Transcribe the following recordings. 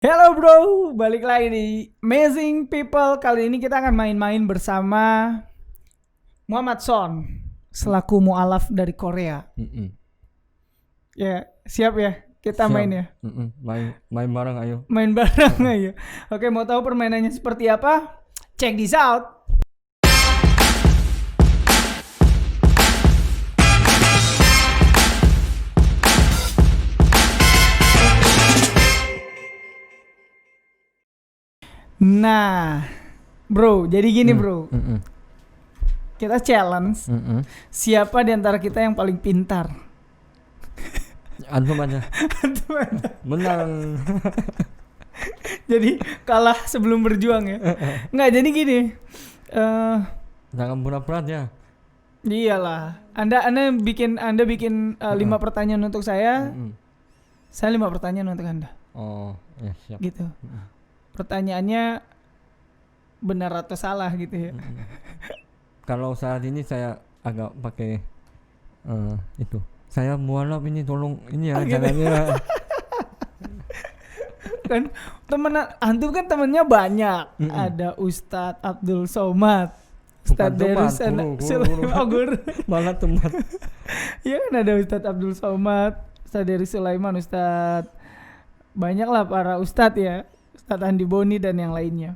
Halo bro, balik lagi di Amazing People. Kali ini kita akan main-main bersama Muhammad Son selaku mualaf dari Korea. Ya, siap ya? Kita Siap. main ya. Main bareng ayo. Main bareng aja. Oke, mau tahu permainannya seperti apa? Check this out. Nah, bro, jadi gini bro. Kita challenge siapa di antara kita yang paling pintar. Antum aja. Menang. Jadi kalah sebelum berjuang ya. Nggak, jadi gini. Jangan berat-berat ya. Iyalah. Anda bikin 5 pertanyaan untuk saya. Saya 5 pertanyaan untuk Anda. Oh, ya siap. Gitu. Pertanyaannya benar atau salah gitu ya. Kalau saat ini saya agak pakai itu. Saya mualaf ini tolong ini ya, gitu. jangan ya. Kan temen antum kan temennya banyak. Ada Ustadz Abdul Somad, Ustadz Derus guru. Malah teman. Iya kan ada Ustadz Abdul Somad, Ustadz Derus Sulaiman, Ustadz banyak lah para Ustadz ya, Ustadz Andi Boni dan yang lainnya.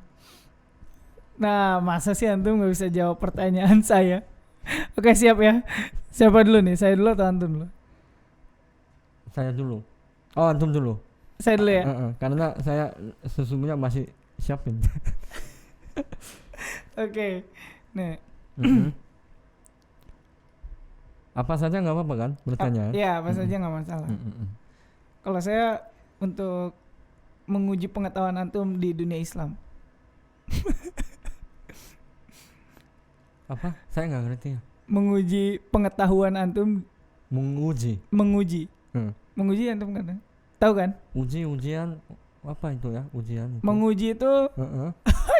Nah, masa sih antum nggak bisa jawab pertanyaan saya? Oke, siap ya. Siapa dulu nih? Saya dulu atau antum dulu? Saya dulu. Oh, antum dulu. Saya dulu ya. Karena saya sesungguhnya masih siapin. Oke. Nih. Apa saja nggak apa-apa kan bertanya? Iya, apa saja nggak masalah. Kalau saya untuk menguji pengetahuan antum di dunia Islam. Apa? Saya nggak ngerti ya. Menguji pengetahuan antum. Menguji. Menguji antum kan? Tahu kan? Ujian apa itu ya? Ujian itu. Menguji itu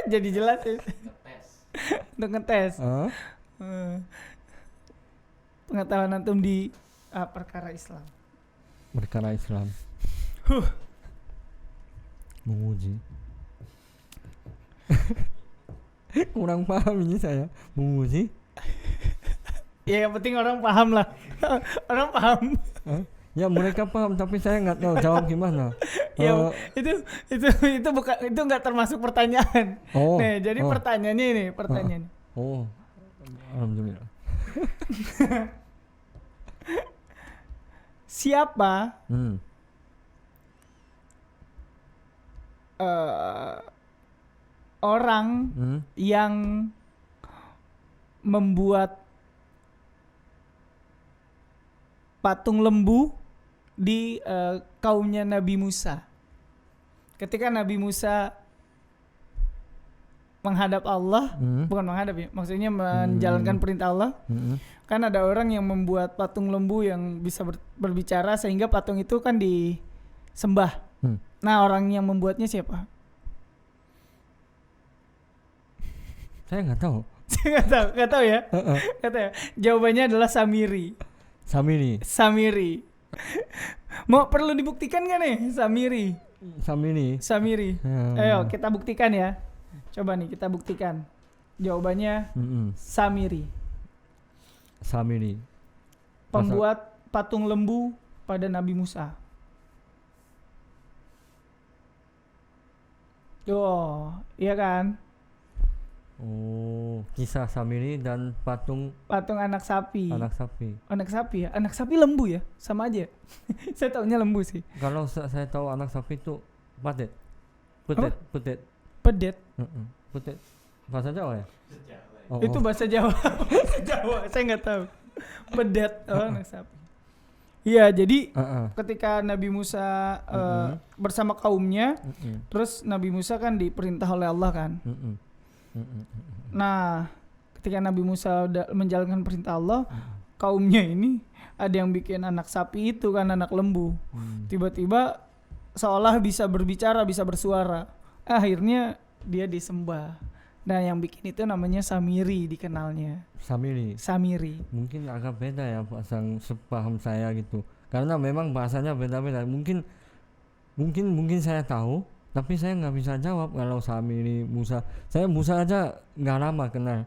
jadi jelas ya. Untuk ngetes. Pengetahuan antum di perkara Islam. Perkara Islam. Menguji. Kurang paham ini saya. Menguji. Ya, yang penting orang paham lah. Orang paham. Ya mereka paham tapi saya nggak tahu jawab gimana. Ya itu bukan, itu nggak termasuk pertanyaan. Nih, jadi pertanyaannya ini pertanyaan. Alhamdulillah. Siapa orang yang membuat patung lembu di kaumnya Nabi Musa? Ketika Nabi Musa menghadap Allah, bukan menghadap ya, maksudnya menjalankan perintah Allah. Kan ada orang yang membuat patung lembu yang bisa berbicara sehingga patung itu kan disembah. Nah, orang yang membuatnya siapa? Saya nggak tahu. Saya nggak tahu ya. Nggak tahu ya. Jawabannya adalah Samiri. Mau perlu dibuktikan nggak nih Samiri? Ayo kita buktikan ya. Coba nih kita buktikan. Jawabannya Samiri. Pembuat patung lembu pada Nabi Musa. Oh, iya kan? Oh, kisah Samiri dan patung anak sapi. Anak sapi ya? Anak sapi lembu ya? Sama aja. Saya taunya lembu sih. Kalau saya tahu anak sapi itu pedet. Pedet. Bahasa Jawa ya? Itu bahasa Jawa. Saya nggak tahu. Pedet. Anak sapi. Iya, jadi ketika Nabi Musa bersama kaumnya, terus Nabi Musa kan diperintah oleh Allah kan. Nah, ketika Nabi Musa udah menjalankan perintah Allah, kaumnya ini ada yang bikin anak sapi itu kan, anak lembu. Tiba-tiba seolah bisa berbicara, bisa bersuara. Akhirnya dia disembah. Nah, yang bikin itu namanya Samiri dikenalnya. Samiri. Mungkin agak beda ya bahasa sepaham saya gitu. Karena memang bahasanya beda-beda. Mungkin saya tahu, Tapi saya nggak bisa jawab kalau Samiri, Musa. Saya Musa aja nggak lama kenal.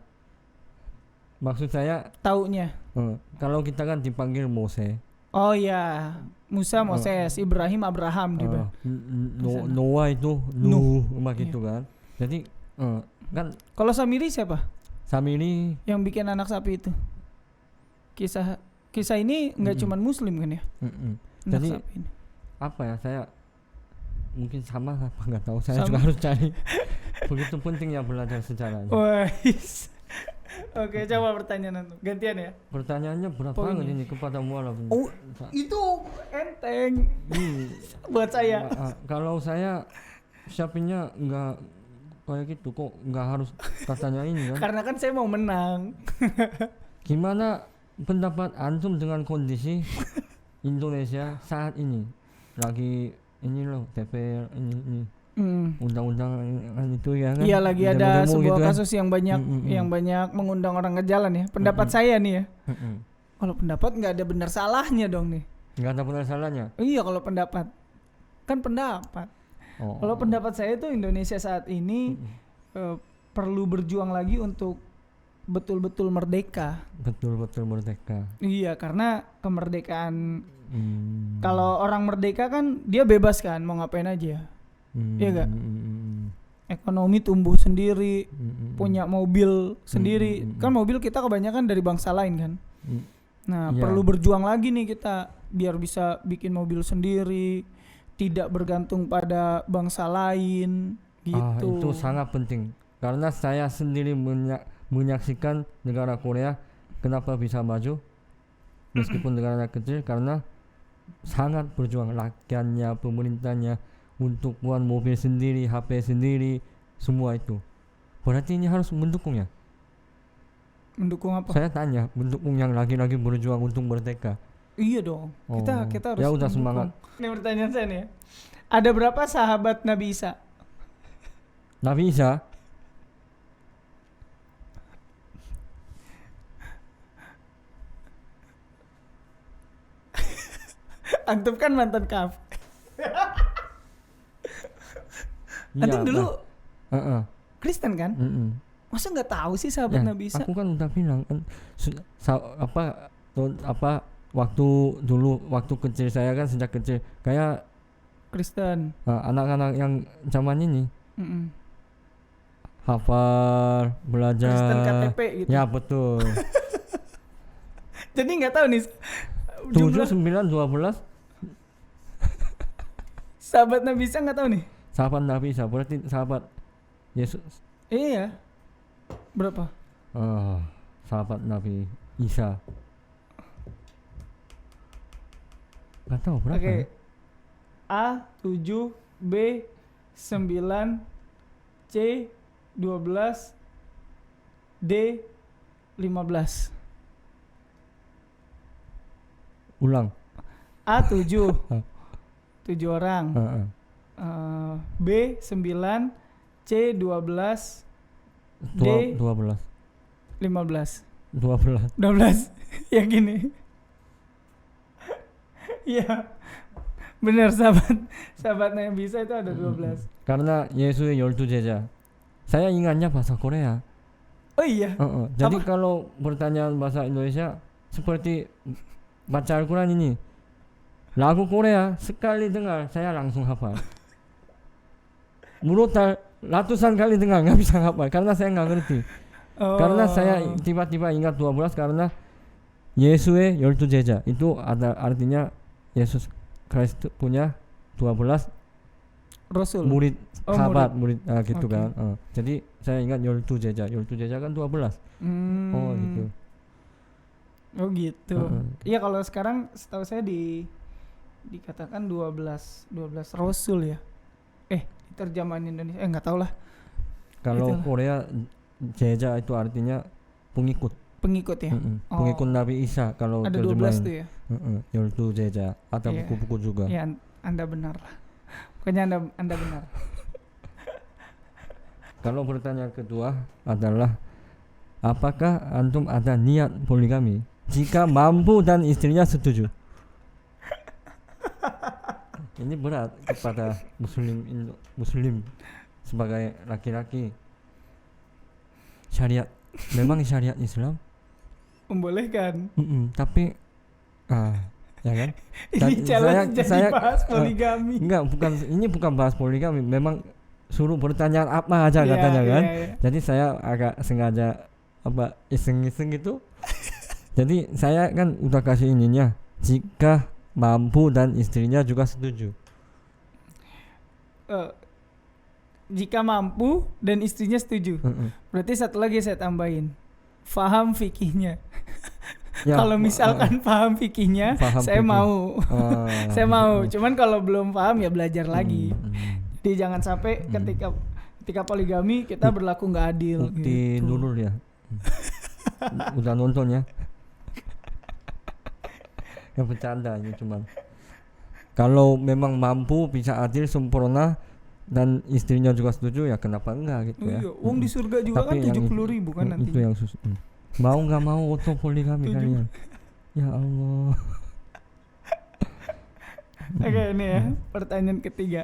Maksud saya Taunya. kalau kita kan dipanggil Mose. Oh ya, Musa, Moses, Ibrahim, Abraham juga. Noah itu Nuh gitu kan. Jadi kan Kalau Samiri siapa? Samiri Yang bikin anak sapi itu. Kisah ini nggak cuman Muslim kan ya? Anak Jadi sapi ini. apa ya, saya mungkin sama apa nggak tahu, saya Sama. juga harus cari. Begitu pentingnya belajar sejarahnya. Wah. Oke, coba pertanyaan antum. Gantian ya. Pertanyaannya berat Poinnya. banget ini kepada mualaf ini. Oh, itu enteng buat saya. Kalau saya siapinnya nggak kayak gitu kok, nggak harus katanya ini kan. Karena kan saya mau menang. Gimana pendapat antum dengan kondisi Indonesia saat ini? Lagi ini loh DPR ini undang-undang itu ya kan. Iya, lagi ada Demo-demo sebuah gitu kan. kasus yang banyak mengundang orang ke jalan ya. Pendapat saya nih ya. Kalau pendapat nggak ada benar salahnya dong nih. Nggak ada benar salahnya. Iya, kalau pendapat kan pendapat. Kalau pendapat saya itu Indonesia saat ini perlu berjuang lagi untuk betul-betul merdeka. Betul-betul merdeka. Iya, karena kemerdekaan kalau orang merdeka kan dia bebas kan mau ngapain aja. Iya gak? Ekonomi tumbuh sendiri, punya mobil sendiri. Kan mobil kita kebanyakan dari bangsa lain kan. Nah, Iya. perlu berjuang lagi nih kita biar bisa bikin mobil sendiri, tidak bergantung pada bangsa lain gitu. Itu sangat penting karena saya sendiri menyaksikan negara Korea kenapa bisa maju meskipun negaranya kecil, karena sangat berjuang rakyatnya, pemerintahnya untuk buat mobil sendiri, HP sendiri, semua itu. Berarti ini harus mendukung ya? Mendukung apa? Saya tanya, mendukung yang lagi-lagi berjuang untuk merdeka. Iya dong. Kita harus ya udah mendukung. semangat. Ini pertanyaan saya nih ya. Ada berapa sahabat Nabi Isa? Nabi Isa Antum kan mantan kaf. Antum dulu Kristen kan? Masa nggak tahu sih sahabat Nabi Isa? Aku kan udah bilang kan waktu dulu, waktu kecil saya kan sejak kecil kayak Kristen. anak-anak yang zaman ini hafal, belajar. Kristen KTP gitu. Ya betul. Jadi nggak tahu nih 7, 9, 12 sahabat Nabi Isa nggak tahu nih. sahabat Nabi Isa, berarti sahabat Yesus. Iya. Berapa? Sahabat Nabi Isa. Gak tahu berapa. Oke. Ya? A 7, B 9, C 12, D 15. Ulang. A 7 7 orang. B 9, C 12, D 12. 15. 12. 12. Ya gini. Iya. Benar, sahabat Nabi Isa itu ada 12. Karena Yesus의 12제자. Saya ingatnya bahasa Korea. Oh iya. Jadi kalau pertanyaan bahasa Indonesia seperti baca Al-Quran ini, lagu Korea sekali dengar saya langsung hafal. Murotal ratusan kali dengar nggak bisa hafal karena saya nggak ngerti. Karena saya tiba-tiba ingat 12 karena Yesus의 12제자 itu ada artinya Yesus Kristus punya 12 Rasul. murid, sahabat, murid gitu Okay. kan. Jadi saya ingat 12제자. 12제자 kan 12. Gitu. Oh gitu. Iya, kalau sekarang setahu saya dikatakan 12 rasul ya. Terjemahan Indonesia enggak tahu lah. Kalau Itulah. Korea 제자 itu artinya pengikut. Pengikut ya. Pengikut Nabi Isa kalau Ada terjemahan. 12 tuh ya. 12제자. Ada Iya. buku-buku juga. Ya, Anda benar lah. Pokoknya Anda benar. Kalau pertanyaan kedua adalah apakah antum ada niat poligami? Jika mampu dan istrinya setuju. ini berat kepada muslim sebagai laki-laki. Syariat, memang syariat Islam Membolehkan. tapi ya kan. Ini challenge jadi bahas poligami. Enggak, ini bukan bahas poligami, memang suruh pertanyaan apa aja katanya kan. Jadi saya agak sengaja iseng-iseng gitu. Jadi saya kan udah kasih ininya, jika mampu dan istrinya juga setuju. Jika mampu dan istrinya setuju. Berarti satu lagi saya tambahin, faham fikihnya. Ya, kalau misalkan paham fikihnya, saya mau. Saya mau. Cuman kalau belum paham ya belajar lagi. Jadi jangan sampai ketika poligami kita berlaku nggak adil. Bukti gitu. Nurul ya. Udah nonton ya. Yang bercanda ini cuman. Kalau memang mampu bisa adil sempurna dan istrinya juga setuju ya kenapa enggak gitu ya. Uang di surga juga tapi kan 70.000 kan nanti. Itu yang mau nggak mau auto poligami kalian. Ya Allah. Oke, ini ya pertanyaan ketiga.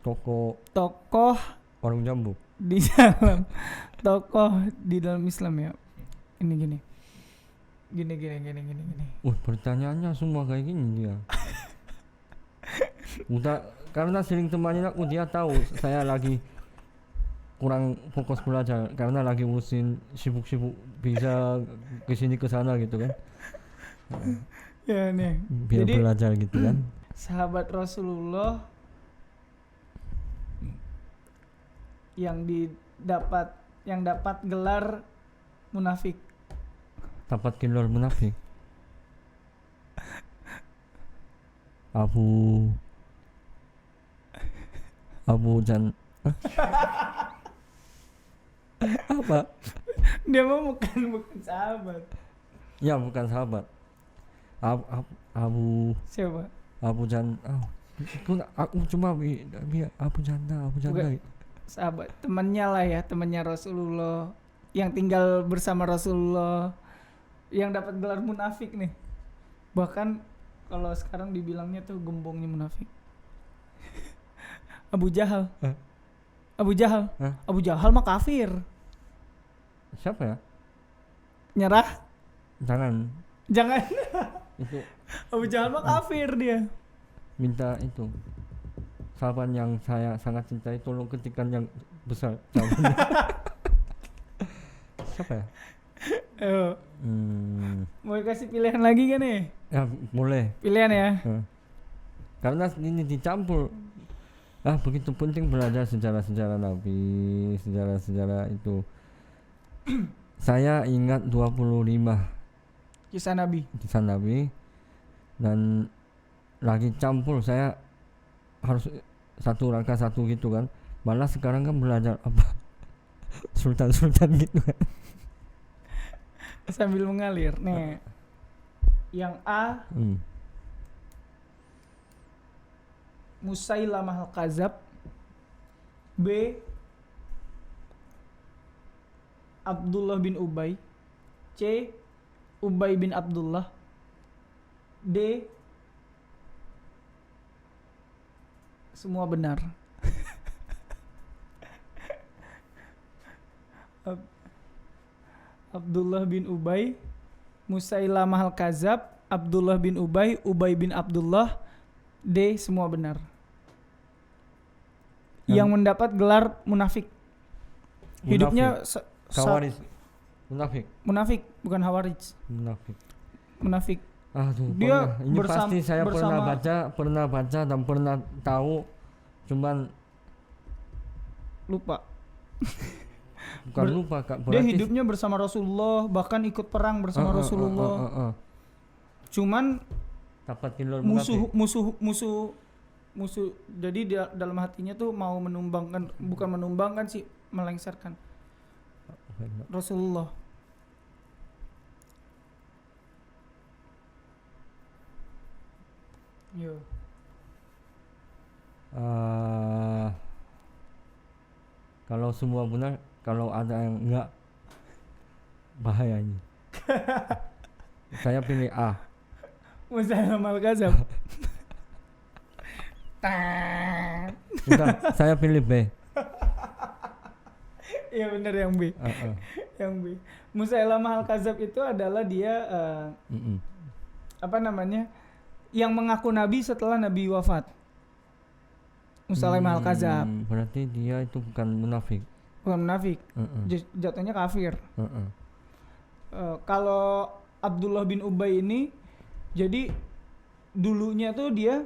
Tokoh warung jambu di dalam tokoh di dalam Islam ya. Ini gini. Pertanyaannya semua kayak gini dia. Udah karena sering temanin aku, dia tahu saya lagi kurang fokus belajar karena lagi urusin sibuk-sibuk bisa kesini kesana gitu kan. Ya nih. Biar Jadi, belajar gitu kan. Sahabat Rasulullah yang dapat gelar munafik. Dapat gelar munafik. Abu Jan apa? Dia mah bukan sahabat. Ya bukan sahabat. Abu Siapa? Abu Jan. Aku cuma Abu Janda. Sahabat, temannya lah ya, temannya Rasulullah yang tinggal bersama Rasulullah, yang dapat gelar munafik nih. Bahkan kalau sekarang dibilangnya tuh gembongnya munafik. Abu Jahal. Abu Jahal mah kafir. Siapa ya? Nyerah? Jangan. Itu Abu Jahal mah kafir dia. Minta itu. Sahabat yang saya sangat cintai, tolong ketikkan yang besar. Siapa ya? Ayo. Mau kasih pilihan lagi kan nih? Ya boleh. Pilihan ya. Karena ini dicampur. Begitu penting belajar sejarah Nabi, sejarah itu. Saya ingat 25 kisah Nabi dan lagi campur, saya harus satu rangka satu gitu kan. Malah sekarang kan belajar sultan gitu kan. Sambil mengalir nih. Yang A Musailamah al-Kadzab, B Abdullah bin Ubay, C Ubay bin Abdullah, D semua benar. Abdullah bin Ubay, Musailamah al-Kadzab, Abdullah bin Ubay, Ubay bin Abdullah, D semua benar. Yang mendapat gelar munafik. Hidupnya Khawarij. Munafik bukan Khawarij. Munafik. Dia ini pasti saya pernah baca dan pernah tahu, cuman lupa. Bukan lupa Kak. Dia hidupnya bersama Rasulullah, bahkan ikut perang bersama Rasulullah. Cuman dapat gelar musuh. Jadi dia dalam hatinya tuh mau bukan menumbangkan sih, melengsarkan Rasulullah. Yo. Kalau semua benar, kalau ada yang enggak, bahaya ini. Saya pilih A. Musailamah al-Kadzab. Udah, saya pilih B. Iya benar yang B. Yang B. Musailamah al-Kadzab itu adalah dia apa namanya? Yang mengaku nabi setelah nabi wafat. Musailamah al-Kadzab. Berarti dia itu bukan munafik. Bukan munafik. Jatuhnya kafir. Kalau Abdullah bin Ubay ini, jadi dulunya tuh dia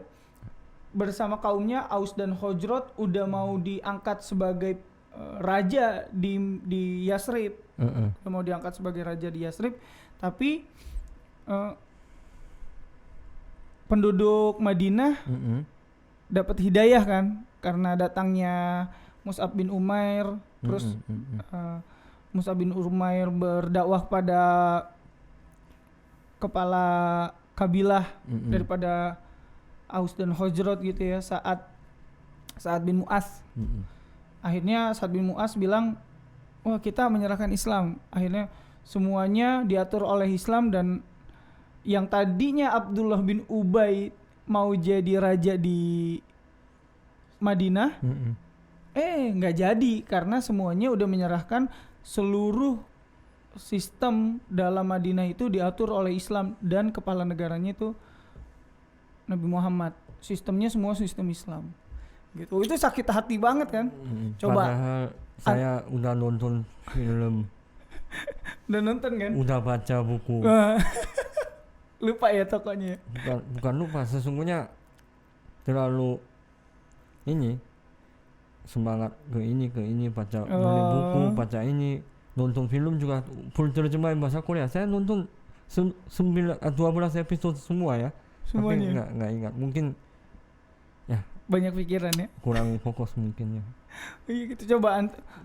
bersama kaumnya Aus dan Khazraj udah mau diangkat sebagai raja di Yasrib. Udah mau diangkat sebagai raja di Yasrib, tapi penduduk Madinah dapat hidayah kan karena datangnya Mus'ab bin Umair, terus Mus'ab bin Umair berdakwah pada kepala kabilah daripada Aus dan Khazraj gitu ya, Sa'ad bin Mu'az. Akhirnya Sa'ad bin Mu'az bilang, wah kita menyerahkan Islam. Akhirnya semuanya diatur oleh Islam, dan yang tadinya Abdullah bin Ubay mau jadi raja di Madinah, nggak jadi karena semuanya udah menyerahkan. Seluruh sistem dalam Madinah itu diatur oleh Islam dan kepala negaranya itu Nabi Muhammad. Sistemnya semua sistem Islam. Gitu. Itu sakit hati banget kan? Coba. Padahal saya udah nonton film. Udah nonton kan? Udah baca buku. Lupa ya tokonya. Bukan lupa, sesungguhnya terlalu ini semangat ke ini baca beli buku, baca ini, nonton film juga full terjemahan bahasa Korea. Saya nonton 12 episode semua ya. Semuanya. Tapi nggak ingat, mungkin ya banyak pikiran ya. kurang fokus mungkin ya. Iya gitu, coba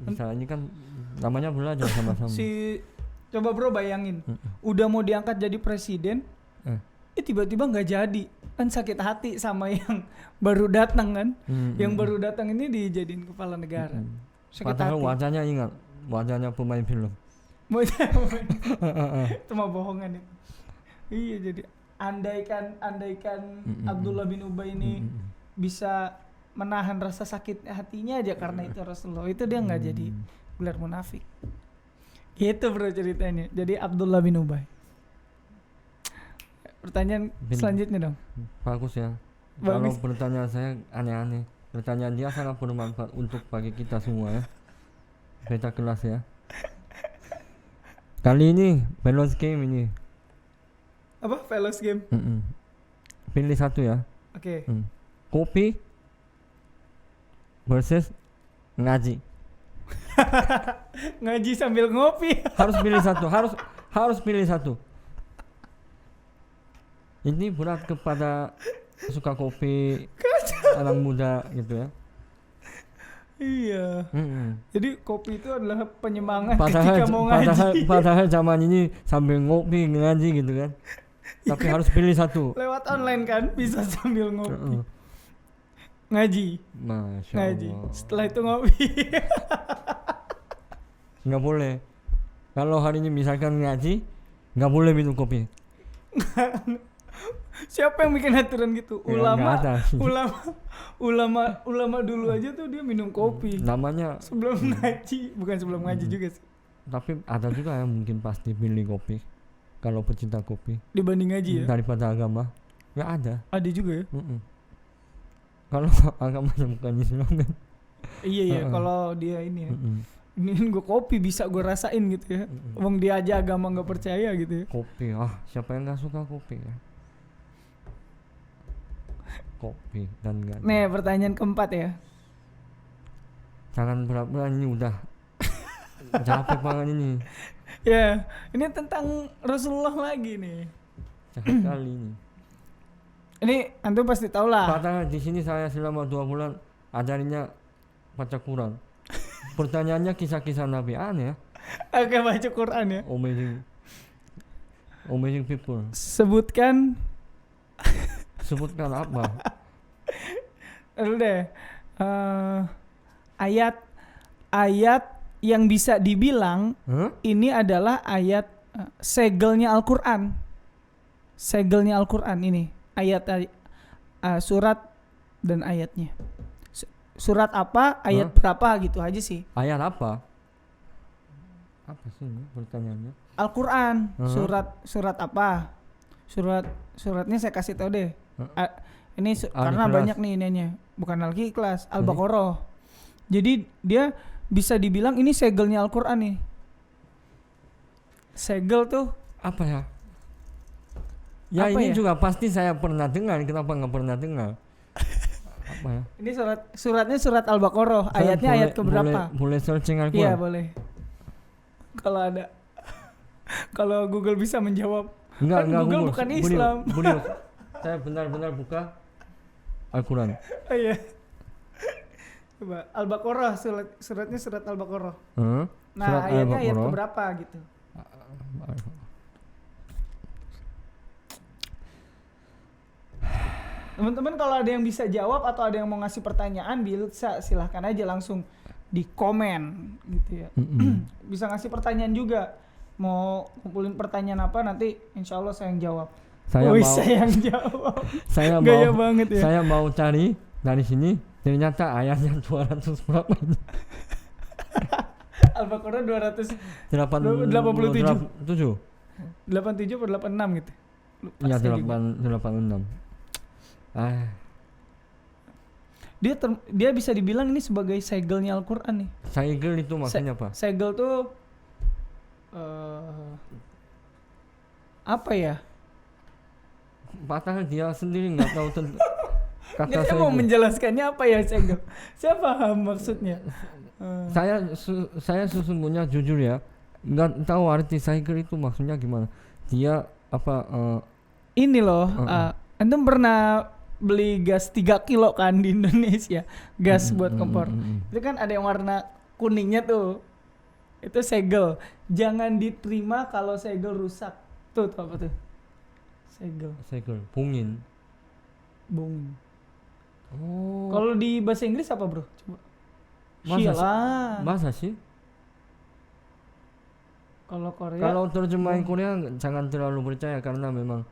Bisa ini kan namanya belajar sama-sama. Coba bro bayangin, udah mau diangkat jadi presiden, tiba-tiba nggak jadi, kan sakit hati sama yang baru datang kan. Yang baru datang ini dijadiin kepala negara. Sakit Padahal hati. wajahnya ingat, wajahnya pemain film. Itu mah bohongan itu. Iya, jadi andaikan Abdullah bin Ubay ini bisa menahan rasa sakit hatinya aja karena itu Rasulullah, itu dia nggak jadi gelar munafik. Gitu bro ceritanya. Jadi Abdullah bin Ubay. Pertanyaan selanjutnya dong. Bagus ya. Kalau pertanyaan saya aneh-aneh, pertanyaan dia sangat bermanfaat untuk bagi kita semua ya. Beta kelas ya. Kali ini balance game ini. Apa? Velos game. Pilih satu ya. Oke. Kopi versus ngaji. Ngaji sambil ngopi. Harus pilih satu, harus pilih satu. Ini berat kepada suka kopi anak muda gitu ya. Iya. Jadi kopi itu adalah penyemangat ketika mau ngaji. Padahal zaman ini sambil ngopi ngaji gitu kan. Tapi harus pilih satu. Lewat online kan bisa sambil ngopi. Ngaji. Masya ngaji. Allah. Setelah itu ngopi. Nggak boleh. Kalau hari ini misalkan ngaji, nggak boleh minum kopi. Siapa yang bikin aturan gitu? Ya, Ulama dulu aja tuh dia minum kopi. Namanya sebelum ngaji, bukan sebelum ngaji juga sih. Tapi ada juga yang mungkin pasti pilih kopi. Kalau pecinta kopi dibanding ngaji ya? Daripada agama. Ya ada. Ada juga ya? Kalau agamanya bukan Islam kan. Iya kalau dia ini ya. Ini gue kopi bisa gue rasain gitu ya. Wong dia aja agama nggak percaya gitu ya. Kopi, siapa yang nggak suka kopi ya? Kopi dan ngaji. Nih pertanyaan keempat ya. Jangan berat-berat, ini udah capek banget ini. Ya, ini tentang Rasulullah lagi nih. Capek kali ini. Ini antum pasti tahu lah. Padahal di sini saya selama 2 bulan ajarinya baca Quran. Pertanyaannya kisah-kisah Nabi, aneh ya. Oke, baca Quran ya. Amazing people. Sebutkan apa? Udah. Ayat yang bisa dibilang ini adalah ayat segelnya Al-Quran. segelnya Al-Quran ini, surat dan ayatnya. Surat apa, ayat berapa gitu aja sih. Ayat apa? Apa sih ini pertanyaannya? Al-Quran, surat apa? Suratnya saya kasih tahu deh. Ini karena Al-Ikhlas. banyak nih ininya. Bukan Al-Ikhlas, Al-Baqarah. Jadi dia bisa dibilang ini segelnya Al-Quran nih. Segel tuh Apa ya? Ya Apa ini ya? juga pasti saya pernah dengar, kenapa nggak pernah dengar? Apa ya? ini suratnya surat Al-Baqarah. Saya Ayatnya ayat keberapa? Boleh searching Iya Al-Quran? boleh. Kalau ada, kalau Google bisa menjawab. Enggak, Kan Google bukan Islam. Budi, saya benar-benar buka Al-Quran. Oh iya. Coba Al-Baqarah, suratnya surat Al-Baqarah. Nah Surat ayatnya ayat Al-Baqarah. keberapa gitu. Teman-teman kalau ada yang bisa jawab atau ada yang mau ngasih pertanyaan bisa silahkan aja langsung di komen gitu ya. Bisa ngasih pertanyaan juga. Mau kumpulin pertanyaan apa nanti insya Allah saya yang jawab. Saya yang jawab. Saya Gaya mau banget ya. Saya mau cari dari sini, ternyata ayatnya 200 berapa ini? Al-Baqarah 287 87. 87 atau 86 gitu. Lupa Iya, saya juga. 86. Dia bisa dibilang ini sebagai segelnya Al-Quran nih. Segel itu maksudnya apa? Segel tuh apa ya? Padahal dia sendiri nggak tahu kata Dia mau segel. menjelaskannya apa ya segel? Saya paham maksudnya. Saya sesungguhnya jujur ya, nggak tahu arti segel itu maksudnya gimana. Dia apa? Ini loh, antum pernah beli gas 3 kilo kan di Indonesia, gas buat kompor. Itu kan ada yang warna kuningnya tuh. Itu segel. Jangan diterima kalau segel rusak. Tuh apa tuh? Segel, bungin. Bung. Oh. Kalau di bahasa Inggris apa, Bro? Coba. Masa sih? Kalau Korea. Kalau terjemahan Korea jangan terlalu percaya karena memang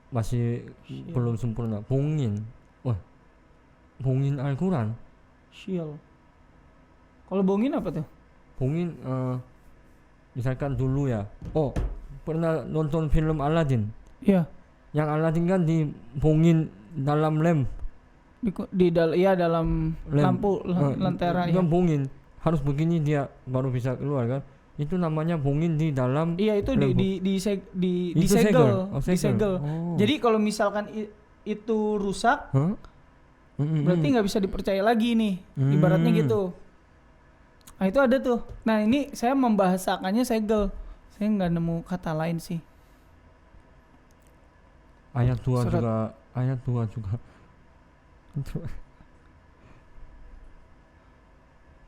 masih belum sempurna. Bungin. Wah. Bungin Al-Quran. Shield. Kalau bongin apa tuh? Bungin misalkan dulu ya. Oh, pernah nonton film Aladdin? Iya. Yang Aladdin kan dibungin dalam lem. Dalam lampu lentera ya. Kan bungin. Harus begini dia baru bisa keluar kan. Itu namanya bungin di dalam. Iya, itu Itu disegel. segel. Disegel. Oh. Jadi kalau misalkan itu rusak, berarti nggak bisa dipercaya lagi nih. Ibaratnya gitu. Nah itu ada tuh. Nah ini saya membahasakannya segel. Saya nggak nemu kata lain sih. Ayat 2 juga.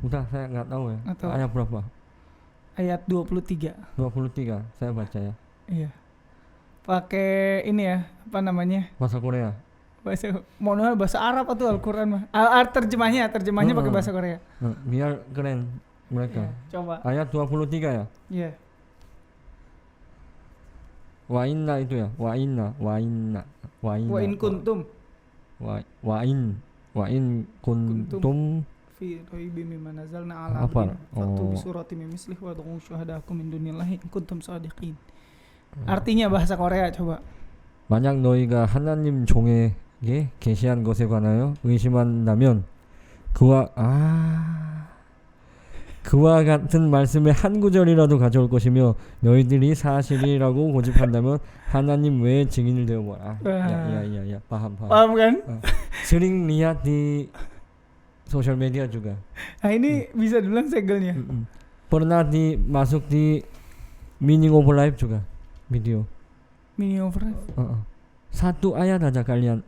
Udah saya nggak tahu ya. Nggak tahu. Ayat berapa? Ayat 23. 23 saya baca ya. Iya. Pakai ini ya, apa namanya? Bahasa Korea. Bahasa Arab atau Al-Quran mah. Terjemahnya pakai bahasa Korea. Biar keren mereka. Coba. Ayat 23 ya. Iya. Wa inna itu ya. Wa inna. Wa in kuntum Wa in kuntum fi raibin mimma nazalna ala apa? abdina fatu bi surati min mislih wa da'u syuhadakum min dunillahi in kuntum shadiqin. Artinya bahasa Korea coba. 만약 너희가 하나님 종에게 계시한 것에 관하여 의심한다면 그와 같은 말씀의 한 구절이라도 가져올 것이며 너희들이 사실이라고 고집한다면 하나님 외에 증인을 되어보라. Ya, paham. Paham kan? Sering lihat di sosial media juga. Nah ini bisa dibilang segelnya. Pernah masuk di Meaning of Life juga video. Meaning of Life. Satu ayat aja kalian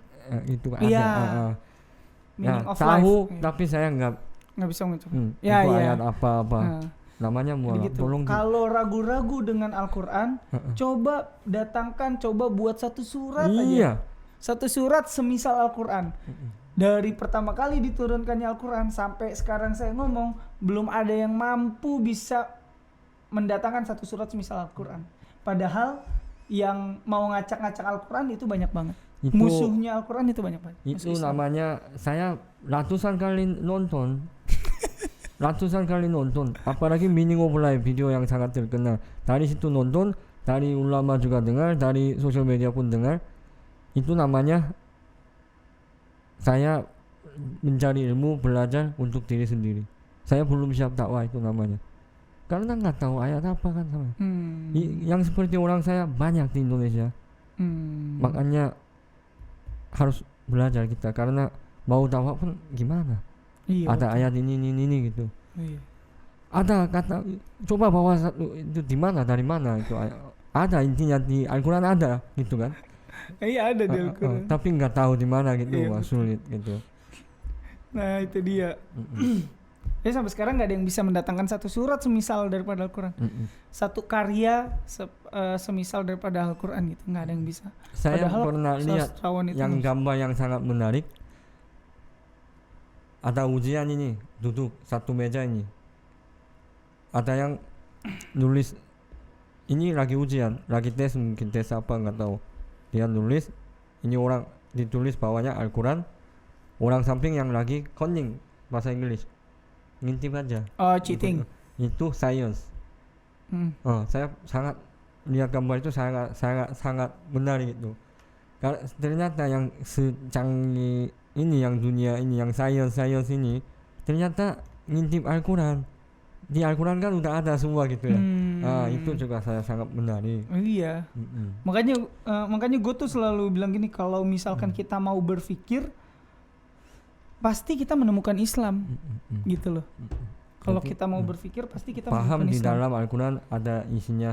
itu ada. Iya. Ya, of tahu Life. tapi saya nggak bisa mencoba. itu ayat apa. Namanya mualah. Gitu. Tolong. Kalau ragu-ragu dengan Al-Quran, coba buat satu surat aja. Satu surat semisal Al-Quran. Dari pertama kali diturunkannya Al-Quran sampai sekarang saya ngomong, belum ada yang mampu bisa mendatangkan satu surat semisal Al-Quran. Padahal yang mau ngacak-ngacak Al-Quran itu banyak banget. Itu Musuhnya Al-Quran itu banyak banget. itu Musuh Islam. namanya saya ratusan kali nonton. Ratusan kali nonton. Apalagi Meaning of Life video yang sangat terkenal. Dari situ nonton, dari ulama juga dengar, dari sosial media pun dengar. Itu namanya saya mencari ilmu, belajar untuk diri sendiri. Saya belum siap dakwah itu namanya. Karena nggak tahu ayat apa kan sama. Yang seperti orang saya banyak di Indonesia. Makanya harus belajar kita karena mau dakwah pun gimana? Iya, Ada betul. ayat ini gitu. Iya. Ada kata coba bawa satu itu di mana dari mana itu ada intinya di Al-Quran ada gitu kan. Iya ada di Al-Quran. Tapi nggak tahu di mana gitu. Iya, Wah, betul. sulit gitu. Nah itu dia. Ya sampai sekarang nggak ada yang bisa mendatangkan satu surat semisal daripada Al-Quran. Satu karya semisal daripada Al-Quran gitu, nggak ada yang bisa. Saya Padahal pernah lihat sastrawan itu yang gambar yang sangat menarik. Ada ujian ini, duduk satu meja ini. Ada yang nulis ini lagi ujian, lagi tes, mungkin tes apa nggak tahu. Dia nulis ini orang ditulis bawahnya Al-Quran. Orang samping yang lagi coding bahasa Inggris. Ngintip aja. Oh cheating. Itu science. Saya sangat lihat gambar itu sangat menarik itu. Karena ternyata yang secanggih ini, yang dunia ini, yang science ini ternyata ngintip Al-Quran. Di Al-Quran kan udah ada semua gitu ya. Itu juga saya sangat menarik. Iya. Makanya gue tuh selalu bilang gini, kalau misalkan kita mau berpikir, pasti kita menemukan Islam, gitu loh. Kalau kita mau berpikir, pasti kita paham menemukan di Islam. dalam Al-Quran ada isinya,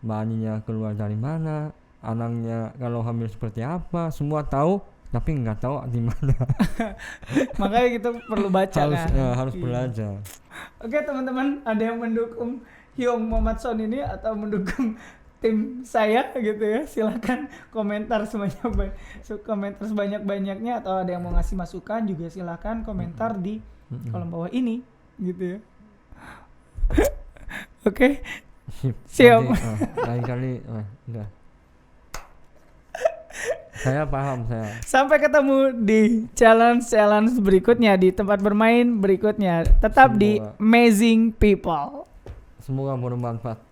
maninya keluar dari mana, anaknya kalau hamil seperti apa, semua tahu, tapi nggak tahu di mana. Makanya kita perlu baca harus Iya. belajar. Oke teman-teman, ada yang mendukung Hyung Muhammad Son ini atau mendukung tim saya gitu ya, silakan komentar sebanyak-banyaknya, atau ada yang mau ngasih masukan juga silakan komentar di kolom bawah ini gitu ya. Oke. Siap. Lain kali enggak. Saya paham saya. Sampai ketemu di challenge berikutnya, di tempat bermain berikutnya. Tetap di Semoga- Amazing People. Semoga bermanfaat.